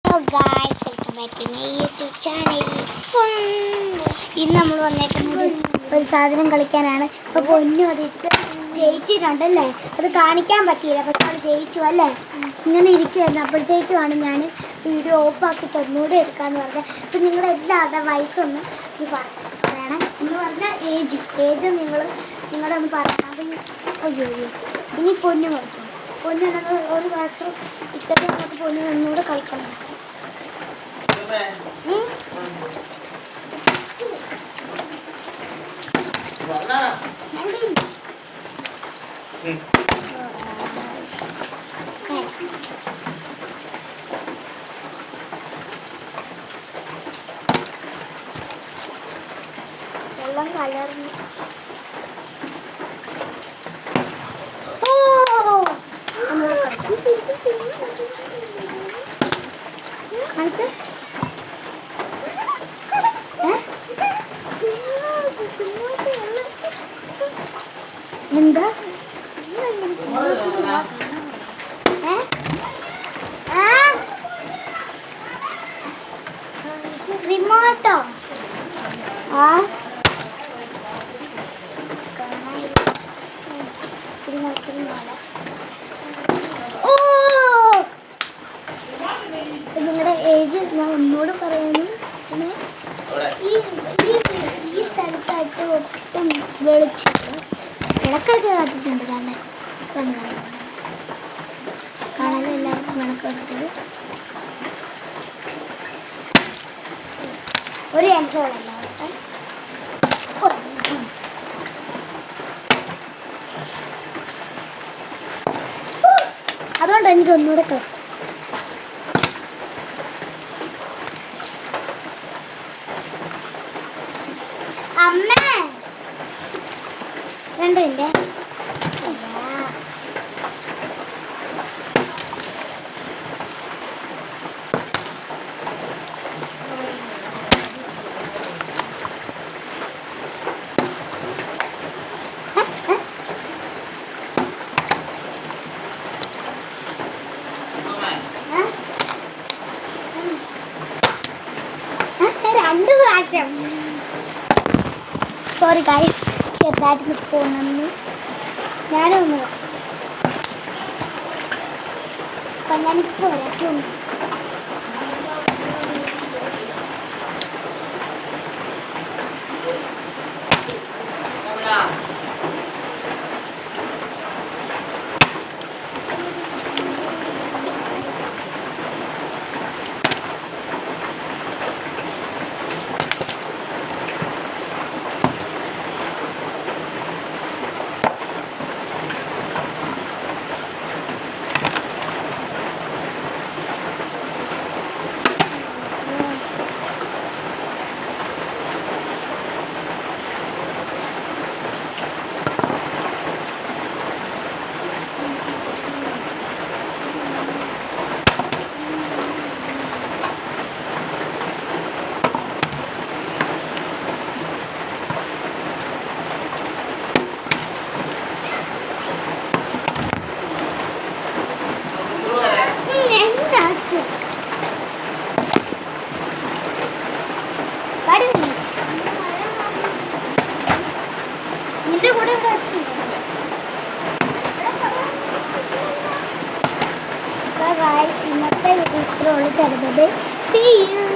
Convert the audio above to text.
Hello guys, welcome back to my YouTube channel. ഇന്ന് നമ്മൾ വന്നേക്കുന്നത് ഒരു സാധനം കളിക്കാനാണ്. ഇപ്പോൾ പൊന്നു അതിട്ട് ജയിച്ചിട്ടുണ്ടല്ലേ, അത് കാണിക്കാൻ പറ്റിയില്ല, പക്ഷെ അത് ജയിച്ചു അല്ലേ. ഇങ്ങനെ ഇരിക്കുമായിരുന്നു. അപ്പോഴത്തേക്കുമാണ് ഞാൻ വീഡിയോ ഓഫാക്കിയിട്ട് ഒന്നുകൂടെ എടുക്കാമെന്ന് പറഞ്ഞത്. ഇപ്പം നിങ്ങളെല്ലാവരുടെ വയസ്സൊന്ന് പറയണം എന്ന് പറഞ്ഞാൽ ഏജ് നിങ്ങളുടെ ഒന്ന് പറയണം. അപ്പം അയ്യോ ഇനി പൊന്നു കളിച്ചു. പൊന്നുണ്ടെങ്കിൽ ഒരു വർഷം ഇത്രയും നമുക്ക് പൊന്നു ഒന്നുകൂടെ കളിക്കണം. വെള്ളം കലർന്നു. കാണിച്ചേ എന്താ റിമോട്ടോ? നിങ്ങളുടെ ഏജ് ഞാൻ ഒന്നുകൂടെ പറയുന്നു. പിന്നെ ഈ സ്ഥലത്തായിട്ട് ഒട്ടും വെളിച്ചിട്ട് വിളക്കൊക്കെ കത്തിച്ചിട്ടുണ്ട്. കാണാൻ എല്ലാവർക്കും വിളക്ക് കത്തിച്ചത് ഒരു ആൻസറല്ല. അതുകൊണ്ട് എനിക്ക് ഒന്നുകൂടെ കളിക്കും. അമ്മ രണ്ടിൻ്റെ രണ്ട് പ്രാവശ്യം. സോറി ഗൈസ്, ചെറുതായിട്ട് ഫോൺ വന്നു. ഞാനൊന്ന് അപ്പം ഞാനിപ്പോൾ വരാം. നിന്റെ കൂടെ ഇന്നത്തെ വീഡിയോയിൽ തരുന്നത്. See you.